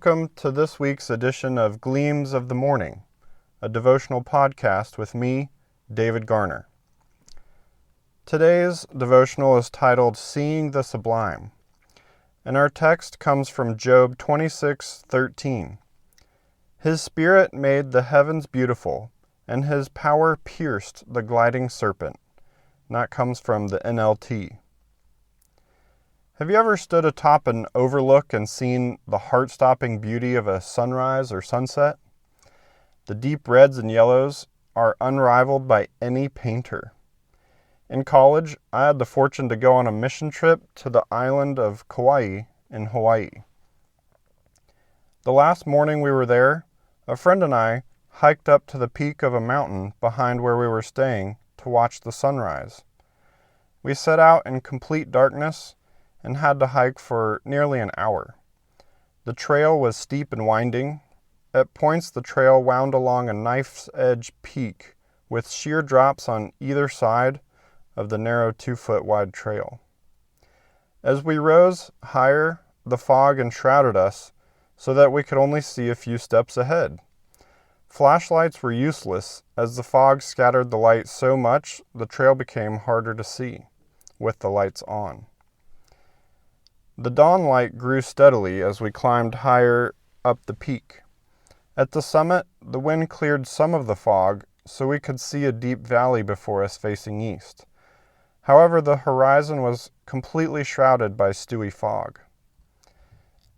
welcome to this week's edition of Gleams of the Morning, a devotional podcast with me, David Garner. Today's devotional is titled Seeing the Sublime, and our text comes from Job 26:13. His spirit made the heavens beautiful, and his power pierced the gliding serpent. And that comes from the NLT. Have you ever stood atop an overlook and seen the heart-stopping beauty of a sunrise or sunset? The deep reds and yellows are unrivaled by any painter. In college, I had the fortune to go on a mission trip to the island of Kauai in Hawaii. The last morning we were there, a friend and I hiked up to the peak of a mountain behind where we were staying to watch the sunrise. We set out in complete darkness and had to hike for nearly an hour. The trail was steep and winding. At points, the trail wound along a knife's-edge peak with sheer drops on either side of the narrow 2-foot wide trail. As we rose higher, the fog enshrouded us so that we could only see a few steps ahead. Flashlights were useless as the fog scattered the light so much the trail became harder to see with the lights on. The dawn light grew steadily as we climbed higher up the peak. At the summit, the wind cleared some of the fog so we could see a deep valley before us facing east. However, the horizon was completely shrouded by stewy fog.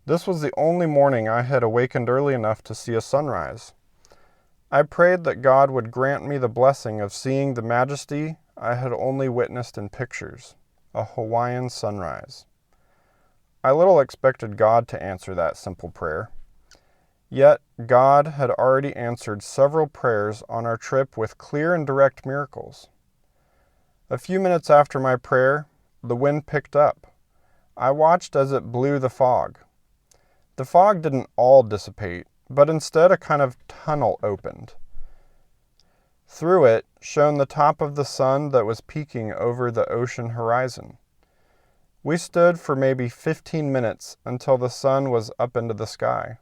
This was the only morning I had awakened early enough to see a sunrise. I prayed that God would grant me the blessing of seeing the majesty I had only witnessed in pictures, a Hawaiian sunrise. I little expected God to answer that simple prayer. Yet, God had already answered several prayers on our trip with clear and direct miracles. A few minutes after my prayer, the wind picked up. I watched as it blew the fog. The fog didn't all dissipate, but instead a kind of tunnel opened. Through it shone the top of the sun that was peeking over the ocean horizon. We stood for maybe 15 minutes until the sun was up into the sky.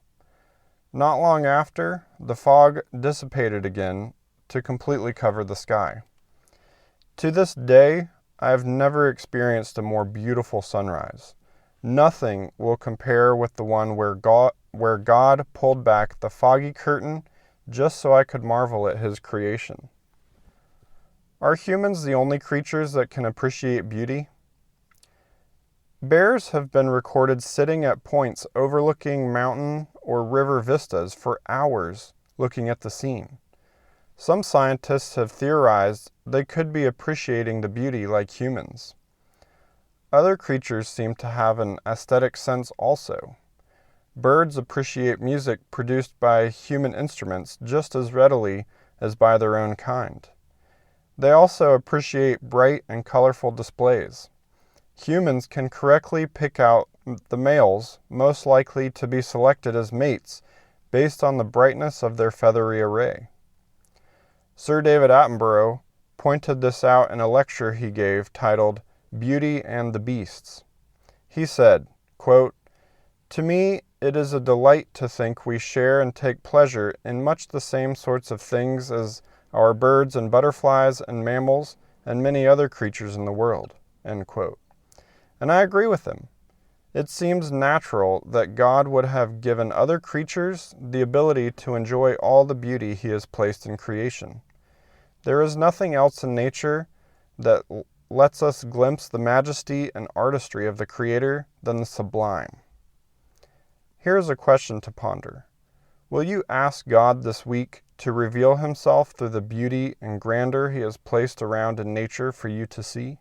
Not long after, the fog dissipated again to completely cover the sky. To this day, I have never experienced a more beautiful sunrise. Nothing will compare with the one where God pulled back the foggy curtain just so I could marvel at his creation. Are humans the only creatures that can appreciate beauty? Bears have been recorded sitting at points overlooking mountain or river vistas for hours looking at the scene. Some scientists have theorized they could be appreciating the beauty like humans. Other creatures seem to have an aesthetic sense also. Birds appreciate music produced by human instruments just as readily as by their own kind. They also appreciate bright and colorful displays. Humans can correctly pick out the males most likely to be selected as mates based on the brightness of their feathery array. Sir David Attenborough pointed this out in a lecture he gave titled Beauty and the Beasts. He said, quote, "To me, it is a delight to think we share and take pleasure in much the same sorts of things as our birds and butterflies and mammals and many other creatures in the world." End quote. And I agree with him. It seems natural that God would have given other creatures the ability to enjoy all the beauty he has placed in creation. There is nothing else in nature that lets us glimpse the majesty and artistry of the Creator than the sublime. Here is a question to ponder. Will you ask God this week to reveal himself through the beauty and grandeur he has placed around in nature for you to see?